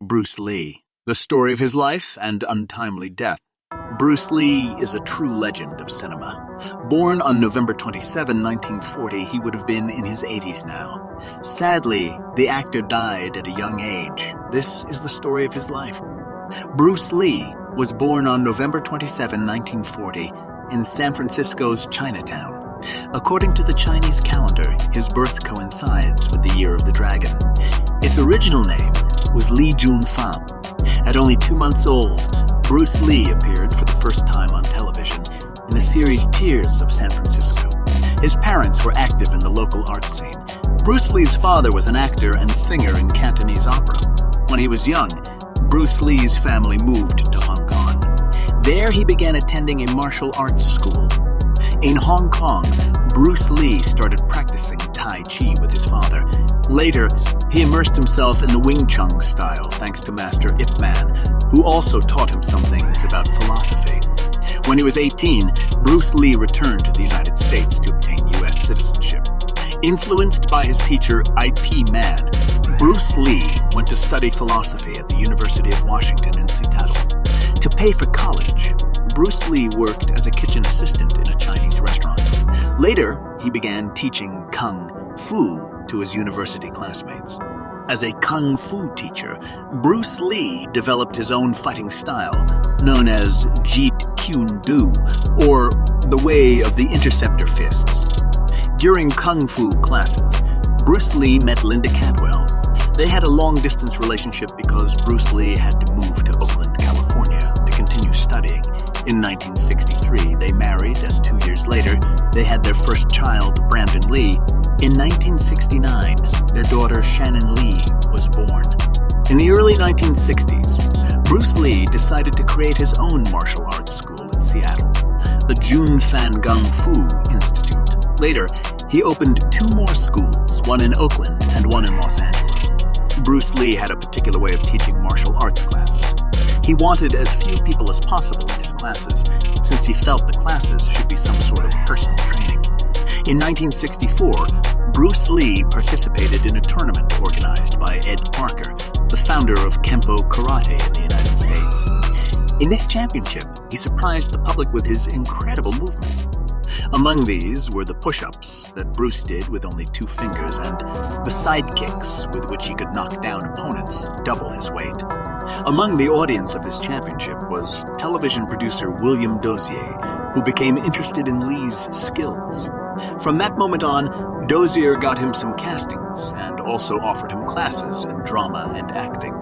Bruce Lee, the story of his life and untimely death. Bruce Lee is a true legend of cinema. Born on November 27, 1940, he would have been in his 80s now. Sadly, the actor died at a young age. This is the story of his life. Bruce Lee was born on November 27, 1940, in San Francisco's Chinatown. According to the Chinese calendar, his birth coincides with the Year of the Dragon. Its original name was Li Junfang. At only 2 months old, Bruce Lee appeared for the first time on television in the series Tears of San Francisco. His parents were active in the local art scene. Bruce Lee's father was an actor and singer in Cantonese opera. When he was young, Bruce Lee's family moved to Hong Kong. There he began attending a martial arts school. In Hong Kong, Bruce Lee started practicing Tai Chi with his father. Later, he immersed himself in the Wing Chun style thanks to Master Ip Man, who also taught him some things about philosophy. When he was 18, Bruce Lee returned to the United States to obtain U.S. citizenship. Influenced by his teacher I.P. Man, Bruce Lee went to study philosophy at the University of Washington in Seattle. To pay for college, Bruce Lee worked as a kitchen assistant in a Chinese restaurant. Later, he began teaching Kung Fu to his university classmates. As a Kung Fu teacher, Bruce Lee developed his own fighting style, known as Jeet Kune Do, or the way of the interceptor fists. During Kung Fu classes, Bruce Lee met Linda Cantwell. They had a long-distance relationship because Bruce Lee had to move to Oakland, California to continue studying. In 1963, they married, and 2 years later, they had their first child, Brandon Lee. In 1969, their daughter, Shannon Lee, was born. In the early 1960s, Bruce Lee decided to create his own martial arts school in Seattle, the Jun Fan Gung Fu Institute. Later, he opened 2 more schools, one in Oakland and one in Los Angeles. Bruce Lee had a particular way of teaching martial arts classes. He wanted as few people as possible in his classes, since he felt the classes should be some sort of personal training. In 1964, Bruce Lee participated in a tournament organized by Ed Parker, the founder of Kempo Karate in the United States. In this championship, he surprised the public with his incredible movements. Among these were the push-ups that Bruce did with only 2 fingers and the side kicks with which he could knock down opponents double his weight. Among the audience of this championship was television producer William Dozier, who became interested in Lee's skills. From that moment on, Dozier got him some castings and also offered him classes in drama and acting.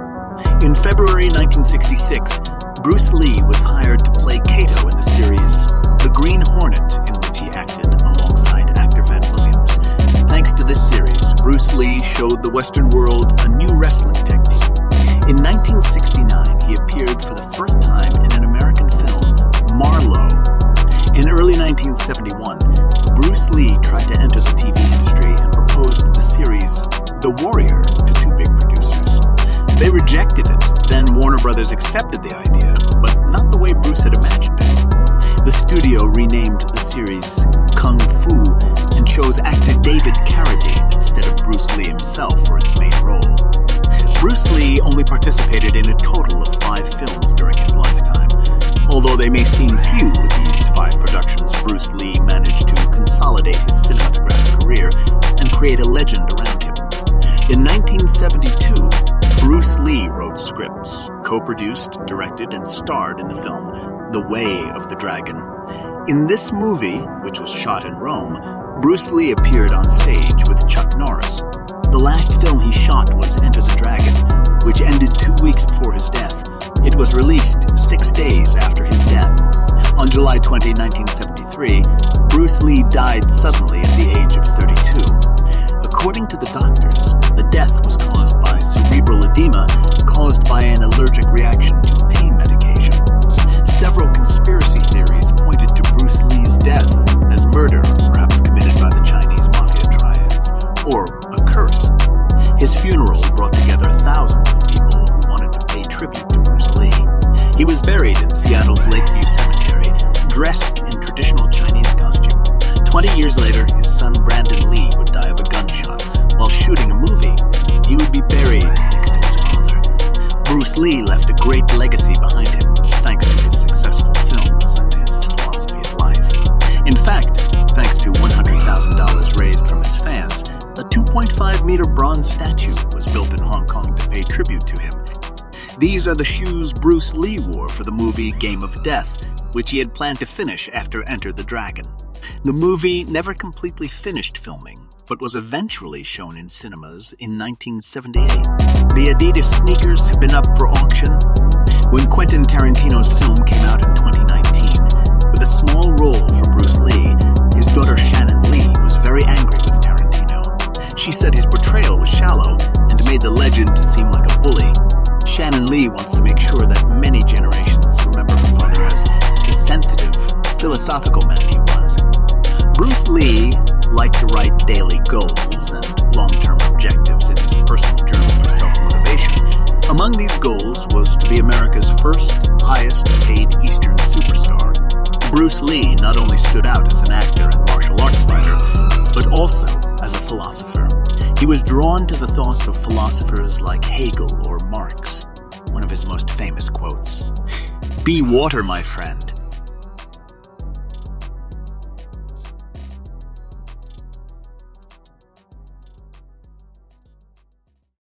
In February 1966, Bruce Lee was hired to play Kato in the series The Green Hornet, in which he acted alongside actor Van Williams. Thanks to this series, Bruce Lee showed the Western world a new wrestling technique. In 1969, he appeared for the first time in an American film, Marlowe. In early 1971, Bruce Lee tried to enter the TV industry and proposed the series The Warrior to 2 big producers. They rejected it. Then Warner Brothers accepted the idea, but not the way Bruce had imagined it. The studio renamed the series Kung Fu and chose actor David Carradine instead of Bruce Lee himself for its main role. Bruce Lee only participated in a total of 5 films during his lifetime. Although they may seem few, these 5 productions, Bruce Lee managed to consolidate his cinematographic career and create a legend around him. In 1972, Bruce Lee wrote scripts, co-produced, directed, and starred in the film The Way of the Dragon. In this movie, which was shot in Rome, Bruce Lee appeared on stage with Chuck Norris. The last film he shot was Enter the Dragon, which ended 2 weeks before his death. It was released 6 days after his death. On July 20, 1973, Bruce Lee died suddenly at the age of 32. According to the doctors, the death was caused by cerebral edema caused by an allergic reaction to pain medication. Several conspiracy theories pointed to Bruce Lee's death as murder, perhaps committed by the Chinese mafia triads, or a curse. His funeral brought together thousands of people who wanted to pay tribute to Bruce Lee. He was buried in Seattle's Lakeview Cemetery, dressed in traditional Chinese costume. 20 years later, his son Brandon Lee would die of a gunshot while shooting a movie. He would be buried next to his father. Bruce Lee left a great legacy behind him, thanks to his successful films and his philosophy of life. In fact, thanks to $100,000 raised from his fans, a 2.5-meter bronze statue was built in Hong Kong to pay tribute to him. These are the shoes Bruce Lee wore for the movie Game of Death, which he had planned to finish after Enter the Dragon. The movie never completely finished filming, but was eventually shown in cinemas in 1978. The Adidas sneakers have been up for auction. When Quentin Tarantino's film came out in 2019, with a small role for Bruce Lee, his daughter Shannon Lee was very angry with Tarantino. She said his portrayal was shallow and made the legend seem like a bully. Shannon Lee wants to make sure that many generations remember her father as the sensitive, philosophical man he was. Bruce Lee liked to write daily goals and long-term objectives in his personal journal for self-motivation. Among these goals was to be America's first, highest-paid Eastern superstar. Bruce Lee not only stood out as an actor and martial arts fighter, but also as a philosopher. He was drawn to the thoughts of philosophers like Hegel or Marx. One of his most famous quotes, "Be water, my friend,